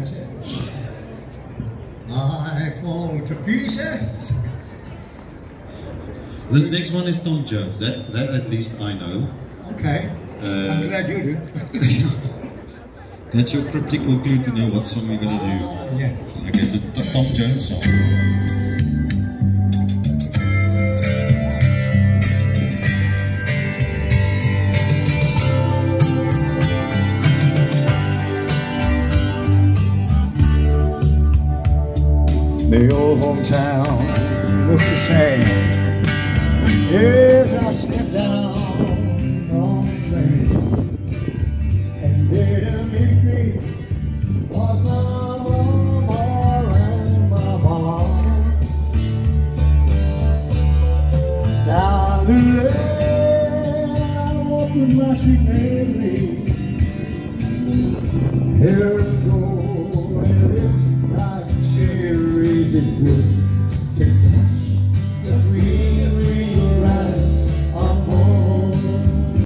That's it. I fall to pieces. This next one is Tom Jones. That at least I know. Okay. I'm glad you do. That's your cryptical clue to know what song we're gonna do. Yeah. Okay, so Tom Jones song. The old hometown looks the same as I step down on the train, and there to meet me was my mama and my mom. Down the lane I walk with my sweet Mary. Here we go, and it's like cherries and wood.